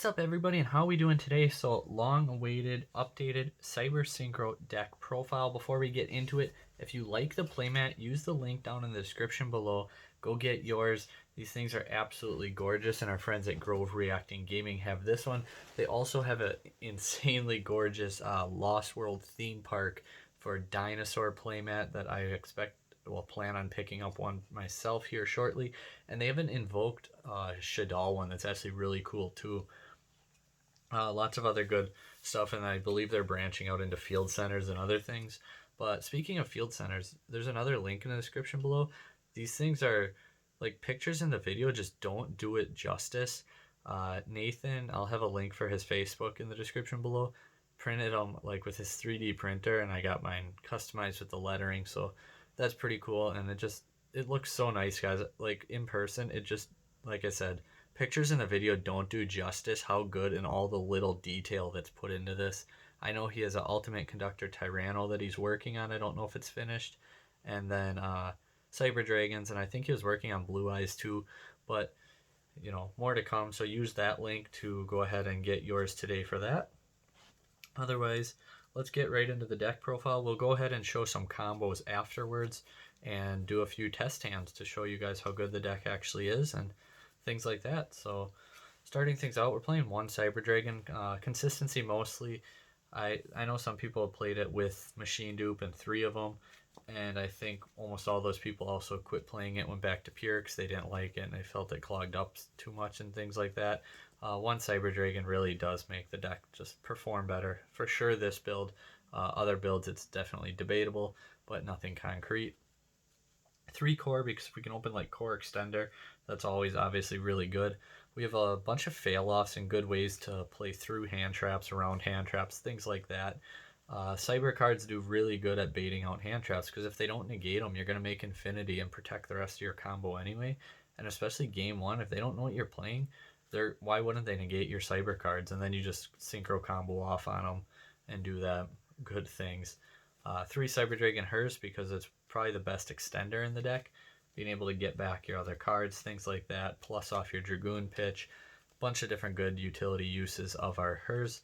What's up, everybody, and how are we doing today? So, long-awaited, updated Cyber Synchro deck profile. Before we get into it, if you like the playmat, use the link down in the description below. Go get yours. These things are absolutely gorgeous, and our friends at Grove Reacting Gaming have this one. They also have an insanely gorgeous Lost World theme park for dinosaur playmat that I plan on picking up one myself here shortly. And they have an invoked Shadal one that's actually really cool too. Lots of other good stuff, and I believe they're branching out into field centers and other things. But speaking of field centers, there's another link in the description below. These things are like pictures in the video just don't do it justice. Nathan, I'll have a link for his Facebook in the description below. Printed them like with his 3D printer, and I got mine customized with the lettering, so that's pretty cool. And it looks so nice, guys. Like in person, it just, like I said, pictures in the video don't do justice how good and all the little detail that's put into this. I know he has an Ultimate Conductor Tyranno that he's working on. I don't know if it's finished. And then Cyber Dragons, and I think he was working on Blue Eyes too. But, more to come. So use that link to go ahead and get yours today for that. Otherwise, let's get right into the deck profile. We'll go ahead and show some combos afterwards and do a few test hands to show you guys how good the deck actually is and things like that. So starting things out, we're playing one Cyber Dragon. Consistency mostly. I know some people have played it with Machine Dupe and 3 of them, and I think almost all those people also quit playing it, went back to Pure because they didn't like it and they felt it clogged up too much and things like that. One Cyber Dragon really does make the deck just perform better. For sure this build. Other builds it's definitely debatable, but nothing concrete. 3 core because we can open like core extender. That's always obviously really good. We have a bunch of fail-offs and good ways to play through hand traps, around hand traps, things like that. Cyber cards do really good at baiting out hand traps because if they don't negate them, you're going to make infinity and protect the rest of your combo anyway. And especially game 1, if they don't know what you're playing, why wouldn't they negate your cyber cards? And then you just synchro combo off on them and do that good things. 3 Cyber Dragon Hearse because it's probably the best extender in the deck. Being able to get back your other cards, things like that, plus off your Dragoon pitch. Bunch of different good utility uses of our Hearse.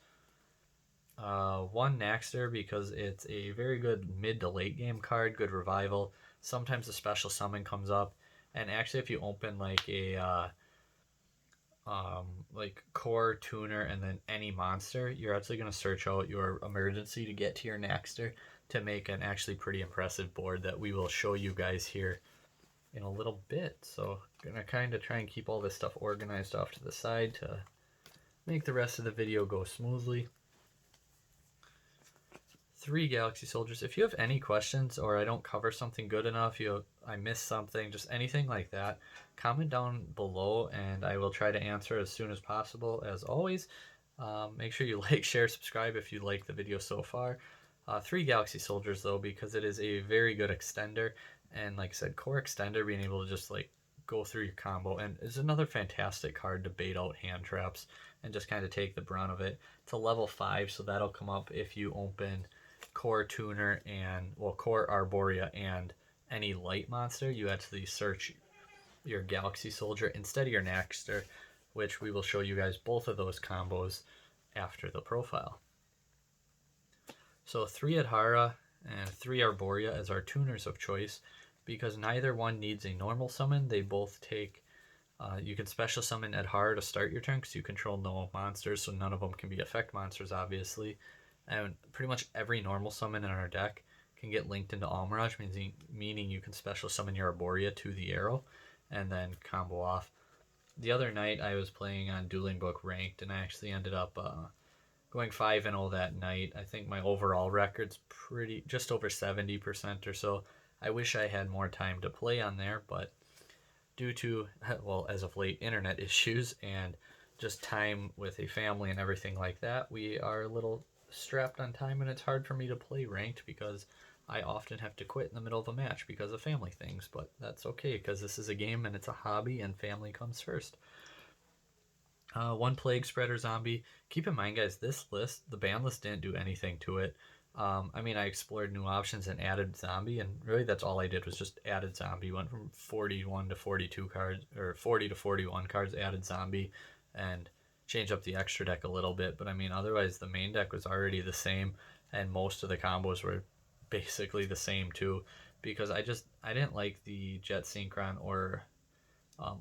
1 Naxter because it's a very good mid to late game card, good revival. Sometimes a special summon comes up, and actually if you open like a like core, tuner, and then any monster, you're actually going to search out your emergency to get to your Naxter to make an actually pretty impressive board that we will show you guys here in a little bit. So I'm going to kind of try and keep all this stuff organized off to the side to make the rest of the video go smoothly. 3 Galaxy Soldiers. If you have any questions or I don't cover something good enough, I missed something, just anything like that, comment down below and I will try to answer as soon as possible. As always, make sure you like, share, subscribe if you like the video so far. 3 Galaxy Soldiers though, because it is a very good extender, and like I said, core extender, being able to just like go through your combo, and is another fantastic card to bait out hand traps and just kind of take the brunt of it. It's a level 5, so that'll come up if you open core tuner and core Arborea and any light monster. You actually search your Galaxy Soldier instead of your Naxter, which we will show you guys both of those combos after the profile. So 3 Adhara and 3 Arborea as our tuners of choice because neither one needs a normal summon. They both take you can special summon Adhara to start your turn because you control no monsters, so none of them can be effect monsters obviously. And pretty much every normal summon in our deck can get linked into Almirage, meaning you can special summon your Arborea to the arrow and then combo off. The other night I was playing on Dueling Book Ranked, and I actually ended up going 5-0 that night. I think my overall record's just over 70% or so. I wish I had more time to play on there, but due to, well, as of late, internet issues and just time with a family and everything like that, we are a little strapped on time, and it's hard for me to play ranked because I often have to quit in the middle of a match because of family things, but that's okay because this is a game and it's a hobby and family comes first. 1 Plague Spreader Zombie. Keep in mind, guys, this list, the ban list didn't do anything to it. I explored new options and added Zombie, and really that's all I did was just added Zombie. Went from 41 to 42 cards, or 40 to 41 cards, added Zombie, and change up the extra deck a little bit, but I mean, otherwise the main deck was already the same, and most of the combos were basically the same too, because I didn't like the Jet Synchron or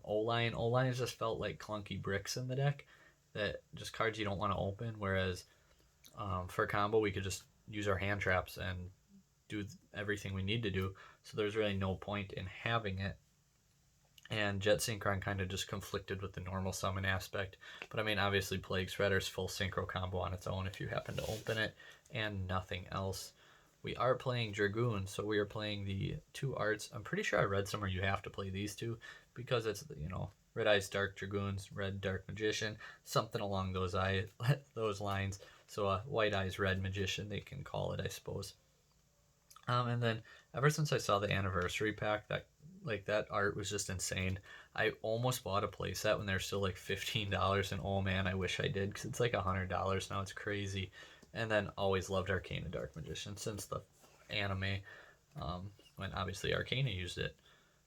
O-Line. O-Line just felt like clunky bricks in the deck, that just cards you don't want to open, whereas for combo we could just use our hand traps and do everything we need to do, so there's really no point in having it. And Jet Synchron kind of just conflicted with the normal summon aspect. But I mean, obviously Plague Shredder's full synchro combo on its own if you happen to open it, and nothing else. We are playing Dragoon, so we are playing the two arts. I'm pretty sure I read somewhere you have to play these two, because it's, you know, Red Eyes Dark Dragoons, Red Dark Magician, something along those those lines. So White Eyes Red Magician, they can call it, I suppose. And then ever since I saw the anniversary pack, that art was just insane. I almost bought a playset when they're still like $15, and oh man, I wish I did, because it's like $100 now. It's crazy. And then always loved Arcana Dark Magician since the anime, when obviously Arcana used it.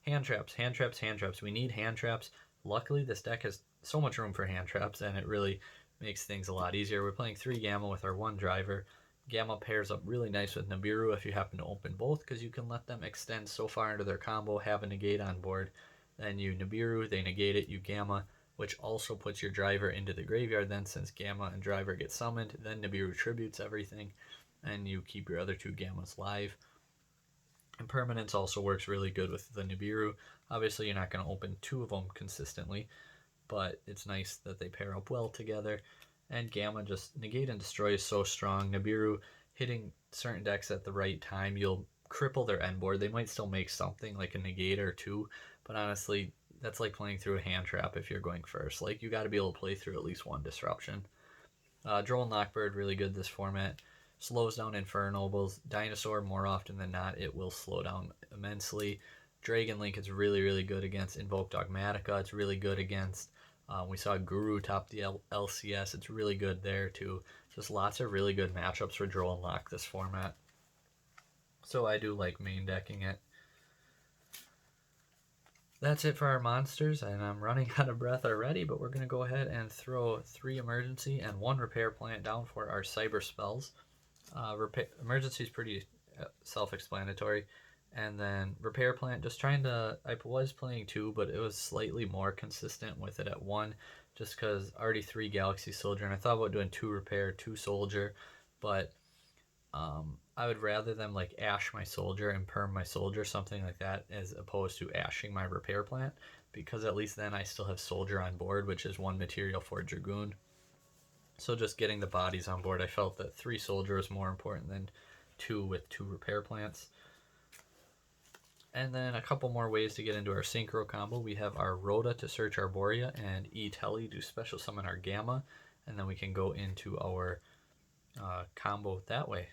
Hand traps, hand traps, hand traps. We need hand traps. Luckily, this deck has so much room for hand traps, and it really makes things a lot easier. We're playing 3 Gamma with our 1 driver. Gamma pairs up really nice with Nibiru if you happen to open both, because you can let them extend so far into their combo, have a negate on board. Then you Nibiru, they negate it, you Gamma, which also puts your driver into the graveyard. Then since Gamma and driver get summoned, then Nibiru tributes everything, and you keep your other 2 Gammas live. Impermanence also works really good with the Nibiru. Obviously, you're not going to open 2 of them consistently, but it's nice that they pair up well together. And Gamma, just negate and destroy is so strong. Nibiru hitting certain decks at the right time, you'll cripple their end board. They might still make something like a negate or 2, but honestly, that's like playing through a hand trap if you're going first. Like, you got to be able to play through at least 1 disruption. Droll and Lockbird, really good this format. Slows down Infernobles. Dinosaur, more often than not, it will slow down immensely. Dragon Link is really, really good against Invoke Dogmatica. It's really good against, we saw Guru top the LCS. It's really good there too. Just lots of really good matchups for Droll and Lock this format. So I do like main decking it. That's it for our monsters, and I'm running out of breath already, but we're going to go ahead and throw 3 emergency and 1 repair plant down for our cyber spells. Emergency is pretty self-explanatory, and then repair plant, just trying to, I was playing 2, but it was slightly more consistent with it at 1, just because already 3 Galaxy Soldier, and I thought about doing 2 repair, 2 soldier, but I would rather them like ash my soldier and perm my soldier, something like that, as opposed to ashing my repair plant, because at least then I still have soldier on board, which is 1 material for Dragoon. So just getting the bodies on board, I felt that 3 soldier was more important than 2 with 2 repair plants. And then a couple more ways to get into our synchro combo. We have our Rhoda to search Arborea, and E-Telly to special summon our Gamma, and then we can go into our combo that way.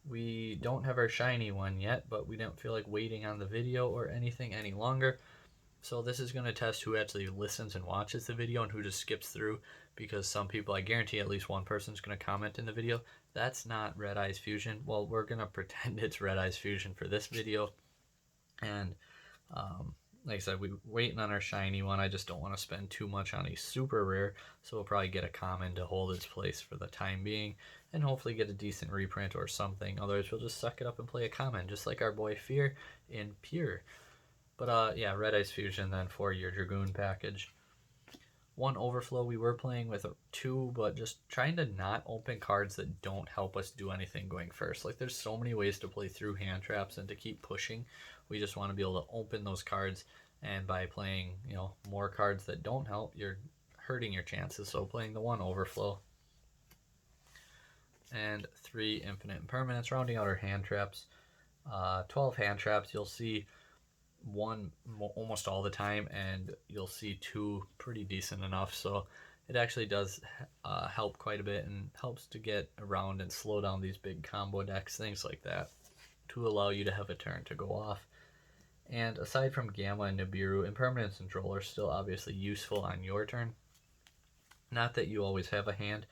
We don't have our shiny one yet, but we don't feel like waiting on the video or anything any longer. So this is going to test who actually listens and watches the video and who just skips through, because some people, I guarantee at least one person's going to comment in the video, that's not Red Eyes Fusion. Well, we're going to pretend it's Red Eyes Fusion for this video. And like I said, we're waiting on our shiny one. I just don't want to spend too much on a super rare, so we'll probably get a common to hold its place for the time being, and hopefully get a decent reprint or something. Otherwise, we'll just suck it up and play a common, just like our boy Fear in Pure. But yeah, Red Eyes Fusion then for your Dragoon package. 1 overflow, we were playing with 2, but just trying to not open cards that don't help us do anything going first. Like, there's so many ways to play through hand traps and to keep pushing. We just want to be able to open those cards, and by playing, you know, more cards that don't help, you're hurting your chances. So playing the 1 overflow and 3 infinite impermanence, rounding out our hand traps. 12 hand traps, you'll see 1 almost all the time, and you'll see 2 pretty decent enough. So it actually does help quite a bit, and helps to get around and slow down these big combo decks, things like that, to allow you to have a turn to go off. And aside from Gamma and Nibiru, impermanence and Droll are still obviously useful on your turn. Not that you always have a hand.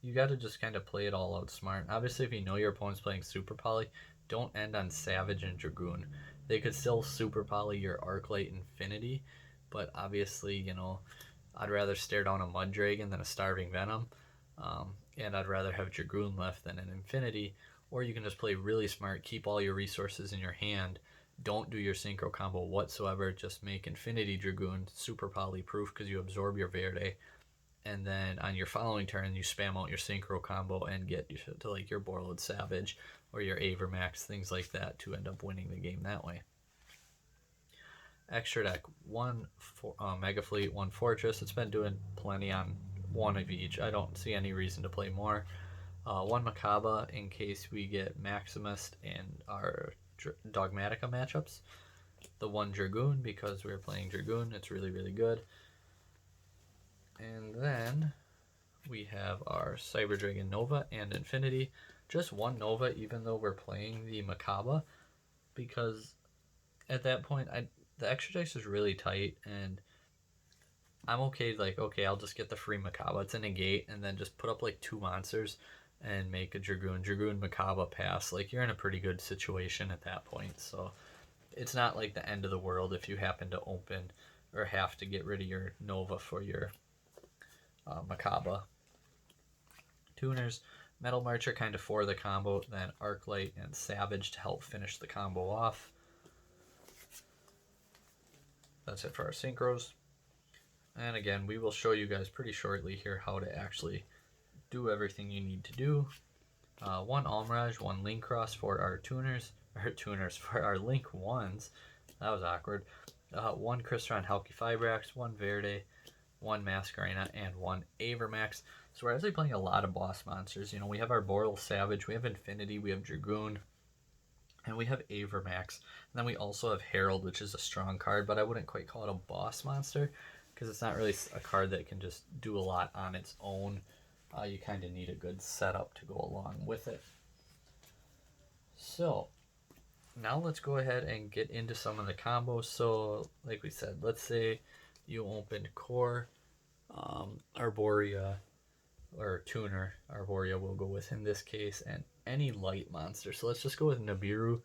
You got to just kind of play it all out smart. Obviously, if you know your opponent's playing Super Poly, don't end on Savage and Dragoon. They could still Super Poly your Arclight Infinity, but obviously, you know, I'd rather stare down a Mud Dragon than a Starving Venom. And I'd rather have Dragoon left than an Infinity. Or you can just play really smart, keep all your resources in your hand, don't do your Synchro combo whatsoever, just make Infinity Dragoon super poly proof because you absorb your Verde, and then on your following turn you spam out your Synchro combo and get to like your Borreload Savage or your Avermax, things like that, to end up winning the game that way. Extra deck, one Mega Fleet, one Fortress. It's been doing plenty on one of each. I don't see any reason to play more. One Makaba in case we get Maximist in our Dogmatica matchups. The one Dragoon because we're playing Dragoon. It's really, really good. And then we have our Cyber Dragon Nova and Infinity. Just one Nova even though we're playing the Makaba, because at that point the extra dice is really tight and I'm okay, like, okay, I'll just get the free Makaba. It's a negate and then just put up like 2 monsters and make a Dragoon Makaba pass. Like, you're in a pretty good situation at that point. So it's not like the end of the world if you happen to open or have to get rid of your Nova for your Makaba. Tuners, Metal Marcher kind of for the combo, then Arclight and Savage to help finish the combo off. That's it for our synchros. And again, we will show you guys pretty shortly here how to actually do everything you need to do. One Almirage, one Link Cross for our tuners for our Link ones. That was awkward. One Crystron Halki Fibrax, one Verde, one Masquerena, and one Avermax. So we're actually playing a lot of boss monsters. You know, we have our Borreload Savage, we have Infinity, we have Dragoon, and we have Avermax. And then we also have Herald, which is a strong card, but I wouldn't quite call it a boss monster because it's not really a card that can just do a lot on its own. You kind of need a good setup to go along with it. So now let's go ahead and get into some of the combos. So like we said, let's say you opened Core, Arborea, or Tuner, Arborea will go with in this case, and any light monster. So let's just go with Nibiru,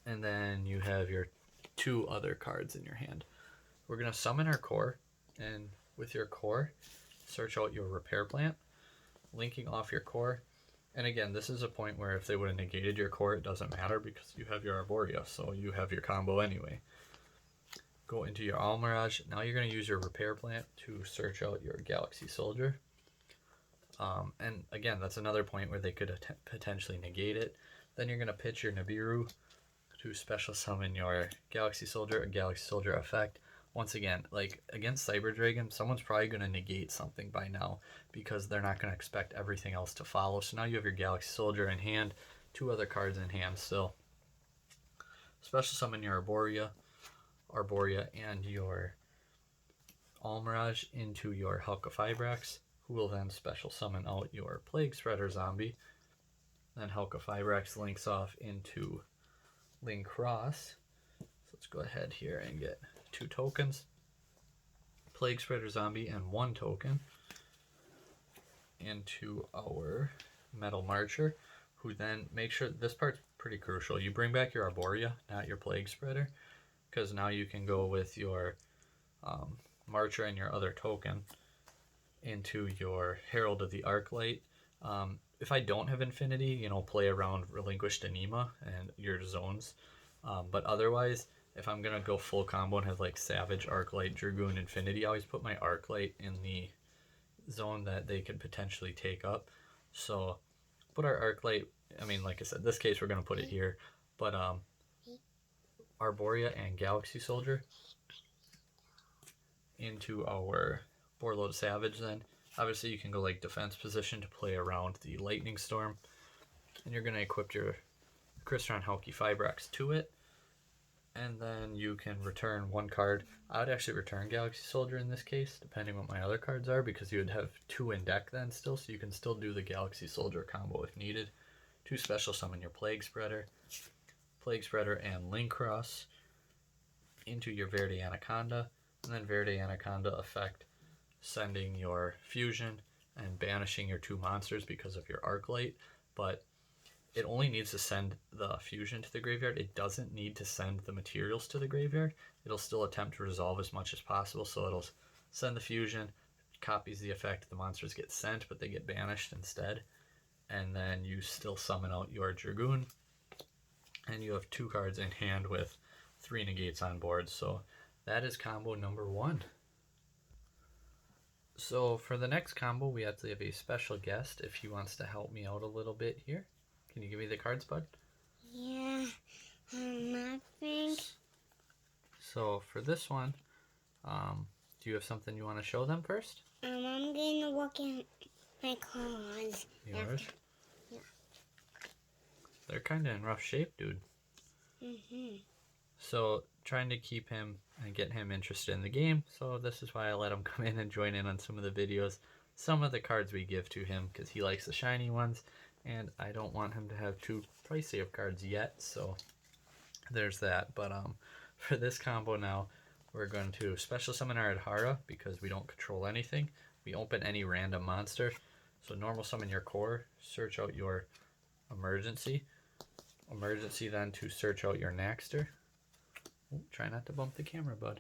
and then you have your 2 other cards in your hand. We're going to summon our Core, and with your Core, search out your Repair Plant, linking off your Core. And again, this is a point where if they would have negated your Core, it doesn't matter because you have your Arborea, so you have your combo anyway. Go into your Almirage. Now you're going to use your Repair Plant to search out your Galaxy Soldier. And again, that's another point where they could potentially negate it. Then you're going to pitch your Nibiru to special summon your Galaxy Soldier, a Galaxy Soldier effect. Once again, like against Cyber Dragon, someone's probably going to negate something by now because they're not going to expect everything else to follow. So now you have your Galaxy Soldier in hand, 2 other cards in hand still. Special summon your Arborea, and your Almirage into your Halka Fibrax, who will then special summon out your Plague Spreader zombie. Then Halka Fibrax links off into Link Cross. So let's go ahead here and get 2 tokens. Plague Spreader zombie and 1 token into our Metal Marcher, who then make sure, this part's pretty crucial, you bring back your Arborea, not your Plague Spreader, because now you can go with your Marcher and your other token into your Herald of the Arclight. If I don't have Infinity, you know, play around Relinquished Anima and your zones. But otherwise, if I'm going to go full combo and have like Savage, Arclight, Dragoon, Infinity, I always put my Arclight in the zone that they could potentially take up. So put our Arclight, I mean, like I said, this case we're going to put it here, but Arborea and Galaxy Soldier into our Borreload Savage then. Obviously you can go like defense position to play around the Lightning Storm, and you're going to equip your Crystron Halki Fibrax to it, and then you can return 1 card. I would actually return Galaxy Soldier in this case, depending what my other cards are, because you would have 2 in deck then still, so you can still do the Galaxy Soldier combo if needed. To special summon your Plague Spreader and Link Cross into your Verde Anaconda, and then Verde Anaconda effect, sending your Fusion and banishing your 2 monsters because of your Arclight, but it only needs to send the Fusion to the graveyard. It doesn't need to send the materials to the graveyard. It'll still attempt to resolve as much as possible, so it'll Send the fusion, copies the effect, the monsters get sent, but they get banished instead. And then you still summon out your Dragoon, and you have 2 cards in hand with 3 negates on board. So that is combo number 1. So for the next combo, we actually have a special guest if he wants to help me out a little bit here. Can you give me the cards, bud? Yeah, nothing. So for this one, do you have something you want to show them first? I'm gonna look at my cards. Yours? Yeah. They're kind of in rough shape, dude. So trying to keep him and get him interested in the game. So this is why I let him come in and join in on some of the videos. Some of the cards we give to him because he likes the shiny ones, and I don't want him to have too pricey of cards yet. So there's that. But for this combo now, we're going to special summon our Adhara because we don't control anything. We open any random monster. So normal summon your core, search out your emergency. Emergency then to search out your Naxter. Ooh, try not to bump the camera, bud.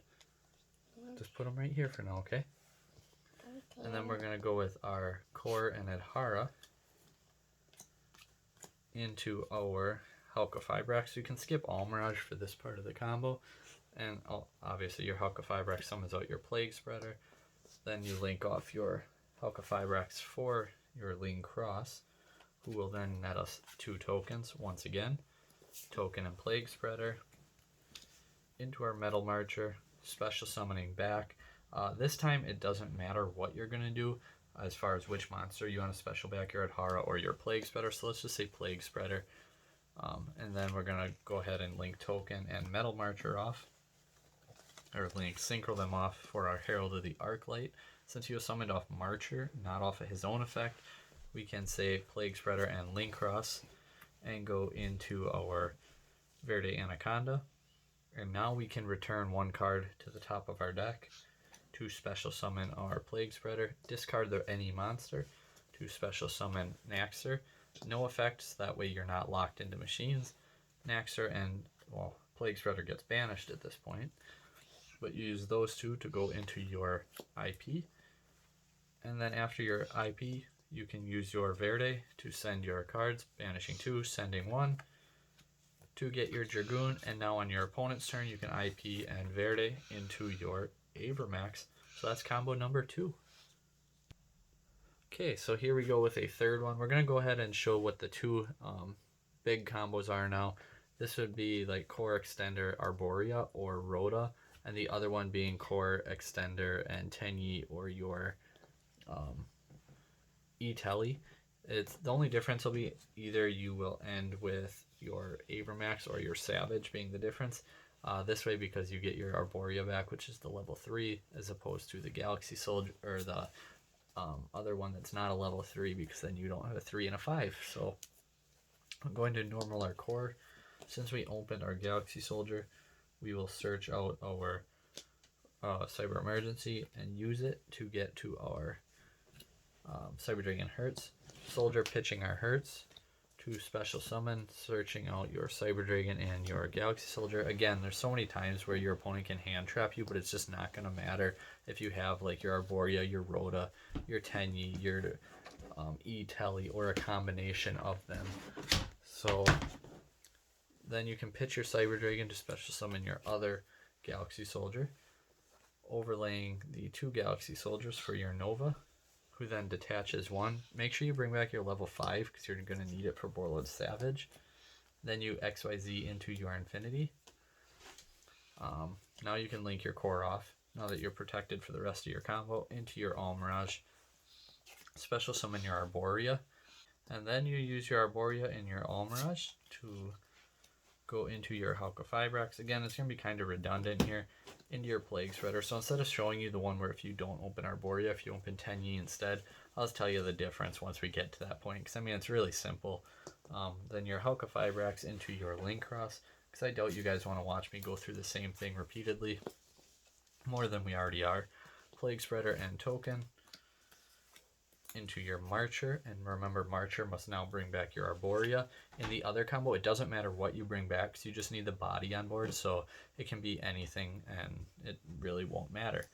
Just put them right here for now, okay? And then we're going to go with our core and Adhara into our Halka Fibrax. You can skip Almirage for this part of the combo. And obviously your Halka Fibrax summons out your Plague Spreader. Then you link off your Halka Fibrax for your Lean Cross, who will then net us 2 tokens once again. Token and Plague Spreader. Into our Metal Marcher, special summoning back. This time it doesn't matter what you're going to do as far as which monster you want to special back, your Adhara or your Plague Spreader. So let's just say Plague Spreader. And then we're going to go ahead and link Token and Metal Marcher off. Or link Synchro them off for our Herald of the Arclight. Since he was summoned off Marcher, not off of his own effect, we can say Plague Spreader and Link Cross and go into our Verde Anaconda. And now we can return 1 card to the top of our deck to special summon our Plague Spreader, discard any monster to special summon Naxter. No effects, that way you're not locked into machines. Naxter and, well, Plague Spreader gets banished at this point. But you use those 2 to go into your IP. And then after your IP, you can use your Verde to send your cards, banishing 2, sending 1. To get your Dragoon, and now on your opponent's turn you can IP and Verde into your Avermax. So that's combo number 2. Okay, so here we go with a third one. We're going to go ahead and show what the 2 big combos are now. This would be like Core Extender Arborea or Rhoda, and the other one being Core Extender and Tenyi or your E-Telly. It's the only difference will be either you will end with your Avermax or your Savage being the difference. This way, because you get your Arborea back, which is the level 3, as opposed to the Galaxy Soldier or the other one that's not a level 3, because then you don't have a 3 and a 5. So I'm going to normal our core. Since we opened our Galaxy Soldier, we will search out our Cyber Emergency and use it to get to our Cyber Dragon Hertz. Soldier pitching our Hertz to special summon, searching out your Cyber Dragon and your Galaxy Soldier. Again, there's so many times where your opponent can hand trap you, but it's just not going to matter if you have like your Arborea, your Rhoda, your Tenyi, your E-Telly, or a combination of them. So then you can pitch your Cyber Dragon to special summon your other Galaxy Soldier, overlaying the 2 Galaxy Soldiers for your Nova, who then detaches 1. Make sure you bring back your level 5 because you're going to need it for Borlord Savage. Then you XYZ into your Infinity. Now you can link your core off, now that you're protected for the rest of your combo, into your Almirage. Special summon your Arborea. And then you use your Arborea and your Almirage to go into your Halka Fibrax. Again, it's going to be kind of redundant here. Into your Plague Spreader. So instead of showing you the one where if you don't open Arborea, if you open Tenyi instead, I'll just tell you the difference once we get to that point. Because I mean, it's really simple. Then your Halka Fibrax into your Link Cross. Because I doubt you guys want to watch me go through the same thing repeatedly. More than we already are. Plague Spreader and Token into your Marcher, and remember Marcher must now bring back your Arborea. In the other combo, it doesn't matter what you bring back, because you just need the body on board, so it can be anything and it really won't matter.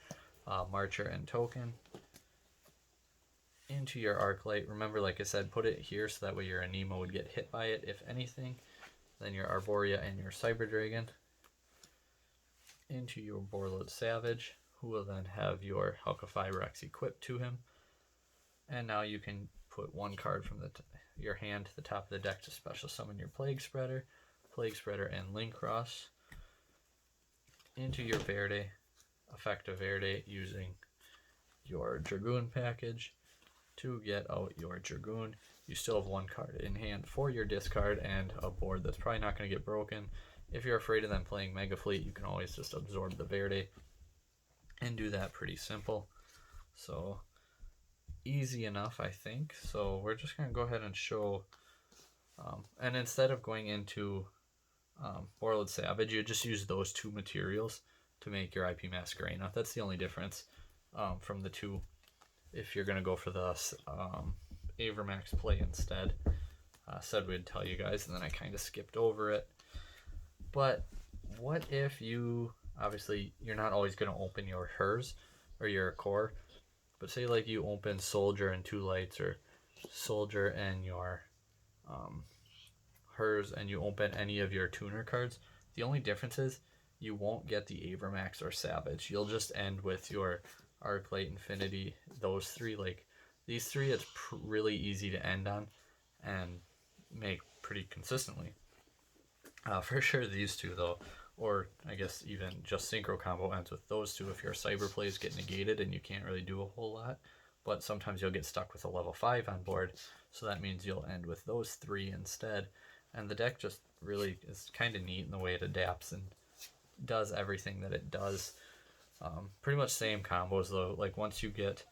Marcher and Token. Into your Arclight. Remember, like I said, put it here so that way your Anemo would get hit by it, if anything. Then your Arborea and your Cyber Dragon. Into your Borreload Savage, who will then have your Halqifibrax equipped to him. And now you can put one card from your hand to the top of the deck to special summon your Plague Spreader, and Linkross. Into your Verde, Effective Verde, using your Dragoon package to get out your Dragoon. You still have one card in hand for your discard and a board that's probably not going to get broken. If you're afraid of them playing Mega Fleet, you can always just absorb the Verde and do that pretty simple. So easy enough, I think. So we're just going to go ahead and show, and instead of going into Borreload Savage, you just use those two materials to make your IP Masquerena. That's the only difference from the two. If you're going to go for the Avermax play instead, said we'd tell you guys, and then I kind of skipped over it. But what if you, obviously, you're not always going to open your hers or your core, but say like you open Soldier and 2 lights, or Soldier and your hers, and you open any of your tuner cards. The only difference is you won't get the Avermax or Savage. You'll just end with your Arclight, Infinity, those three. Like these three, it's really easy to end on and make pretty consistently. For sure these two though, or I guess even just Synchro combo ends with those two if your Cyber plays get negated and you can't really do a whole lot. But sometimes you'll get stuck with a level 5 on board, so that means you'll end with those three instead. And the deck just really is kind of neat in the way it adapts and does everything that it does. Pretty much same combos though. Like once you get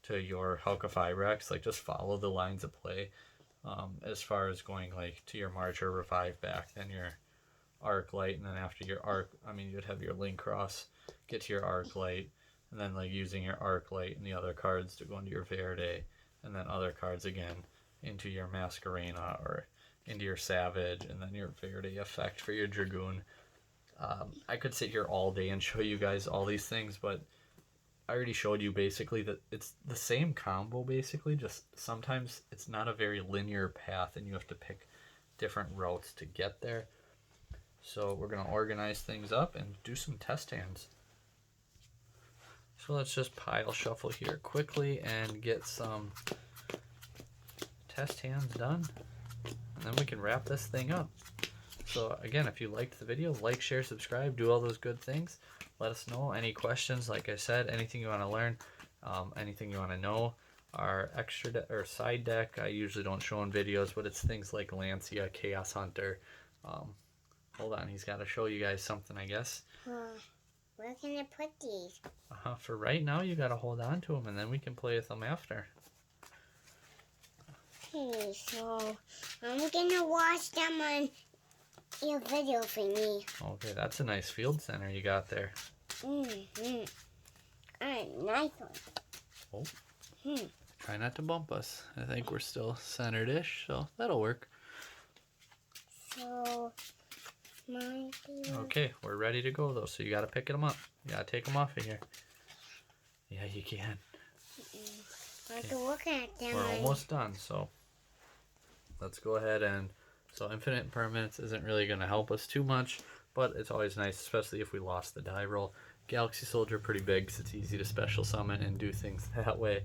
to your Halqifibrax, like just follow the lines of play. As far as going like to your Marcher, Revive back, then your Arclight, and then after your you'd have your Linkross, get to your Arclight, and then like using your Arclight and the other cards to go into your Verde, and then other cards again into your Masquerena or into your Savage, and then your Verde effect for your Dragoon. I could sit here all day and show you guys all these things, but I already showed you basically that it's the same combo basically, just sometimes it's not a very linear path and you have to pick different routes to get there. So we're going to organize things up and do some test hands. So let's just pile shuffle here quickly and get some test hands done, and then we can wrap this thing up. So again, if you liked the video, like, share, subscribe, do all those good things. Let us know any questions. Like I said, anything you want to learn, anything you want to know. Our extra or side deck, I usually don't show in videos, but it's things like Lancia, Chaos Hunter. Hold on, he's got to show you guys something, I guess. Where can I put these? For right now, you got to hold on to them, and then we can play with them after. Okay, so I'm gonna watch them on your video for me. Okay, that's a nice field center you got there. Mm-hmm. Alright, nice one. Oh. Try not to bump us. I think we're still centered-ish, so that'll work. So, okay, we're ready to go though, so you gotta pick them up. You gotta take them off of here. Yeah, you can. I can look at them. We're almost done, so let's go ahead and... So Infinite Impermanence isn't really going to help us too much, but it's always nice, especially if we lost the die roll. Galaxy Soldier, pretty big, because it's easy to special summon and do things that way.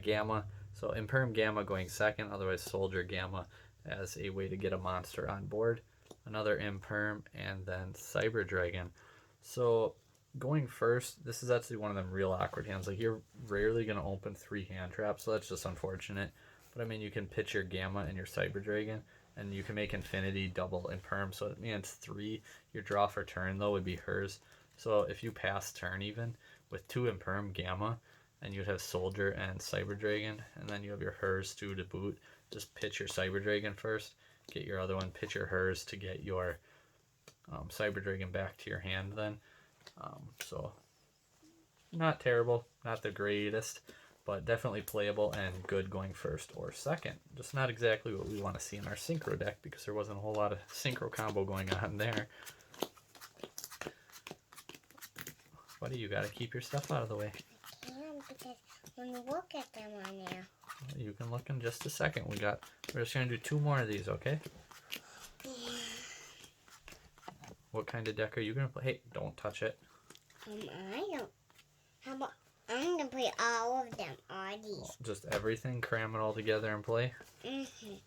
Gamma, so Imperm Gamma going second, otherwise Soldier Gamma as a way to get a monster on board. Another Imperm, and then Cyber Dragon. So going first, this is actually one of them real awkward hands. Like you're rarely going to open 3 hand traps, so that's just unfortunate. But I mean, you can pitch your Gamma and your Cyber Dragon, and you can make Infinity double Imperm, so it means 3. Your draw for turn, though, would be hers. So if you pass turn even, with 2 Imperm Gamma, and you'd have Soldier and Cyber Dragon, and then you have your hers to boot, just pitch your Cyber Dragon first, get your other one, pitch your hers to get your Cyber Dragon back to your hand then. So, not terrible, not the greatest, but definitely playable and good going first or second. Just not exactly what we want to see in our Synchro deck, because there wasn't a whole lot of Synchro combo going on there. Buddy, you gotta keep your stuff out of the way. I can't because when you look at them on there. You can look in just a second. We're just gonna do 2 more of these, okay? What kind of deck are you gonna play? Hey, don't touch it. I don't. How about I'm gonna play all of them, all these. Just everything, cram it all together and play. Mhm.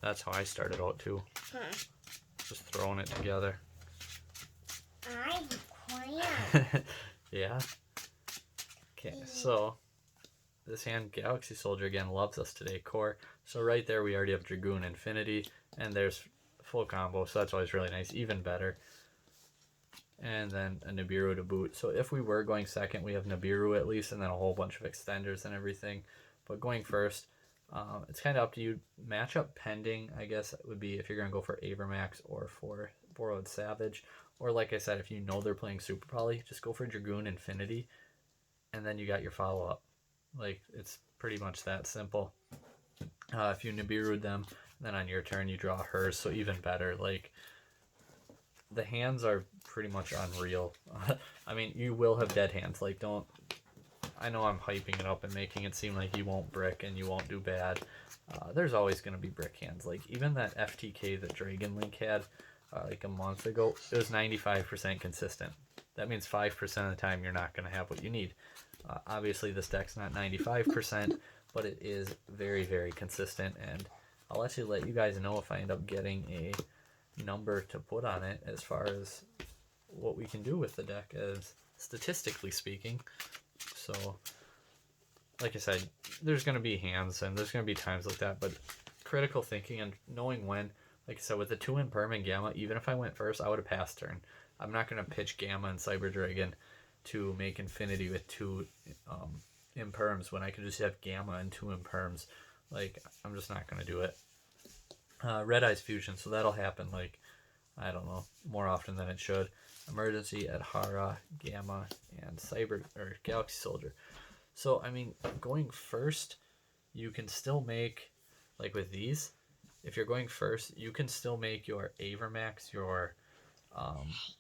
That's how I started out too. Huh. Just throwing it together. I plan. Yeah. Okay, so this hand, Galaxy Soldier, again, loves us today, core. So right there, we already have Dragoon Infinity, and there's full combo, so that's always really nice, even better. And then a Nibiru to boot. So if we were going second, we have Nibiru at least, and then a whole bunch of extenders and everything. But going first, it's kind of up to you. Matchup pending, I guess, would be if you're going to go for Avermax or for Borrowed Savage. Or like I said, if you know they're playing Super Poly, just go for Dragoon Infinity, and then you got your follow-up. Like, it's pretty much that simple. If you Nibiru'd them, then on your turn you draw hers, so even better. Like, the hands are pretty much unreal. I mean, you will have dead hands. Like, don't... I know I'm hyping it up and making it seem like you won't brick and you won't do bad. There's always going to be brick hands. Like, even that FTK that Dragon Link had like a month ago, it was 95% consistent. That means 5% of the time you're not going to have what you need. Obviously, this deck's not 95%, but it is very, very consistent, and I'll actually let you guys know if I end up getting a number to put on it as far as what we can do with the deck, as statistically speaking. So, like I said, there's going to be hands, and there's going to be times like that, but critical thinking and knowing when, like I said, with the 2 Imperm and Gamma, even if I went first, I would have passed turn. I'm not going to pitch Gamma and Cyber Dragon to make Infinity with 2 Imperms when I could just have Gamma and 2 Imperms. Like, I'm just not going to do it. Red Eyes Fusion, so that'll happen, like, I don't know, more often than it should. Emergency, Adhara, Gamma, and Galaxy Soldier. So, I mean, going first, you can still make, like with these, if you're going first, you can still make your Avermax, your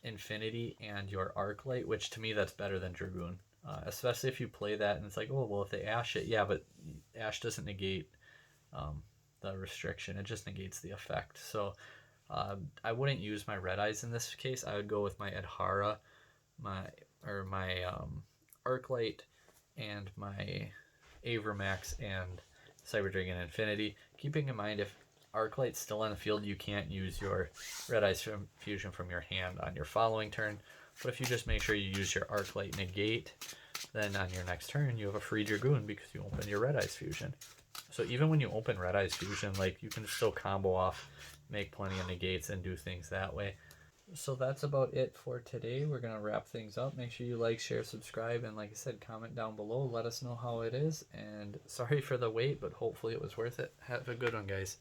Infinity, and your Arclight, which to me that's better than Dragoon. Especially if you play that and it's like, oh, well, if they Ash it, yeah, but Ash doesn't negate the restriction, it just negates the effect. So I wouldn't use my Red Eyes in this case. I would go with my Adhara, my Arclight, and my Avermax and Cyber Dragon Infinity. Keeping in mind, if Arclight's still on the field, you can't use your Red Eyes Fusion from your hand on your following turn. But if you just make sure you use your Arclight negate, then on your next turn you have a free Dragoon because you open your Red Eyes Fusion. So even when you open Red Eyes Fusion, like, you can still combo off, make plenty of negates, and do things that way. So that's about it for today. We're going to wrap things up. Make sure you like, share, subscribe, and like I said, comment down below. Let us know how it is. And sorry for the wait, but hopefully it was worth it. Have a good one, guys.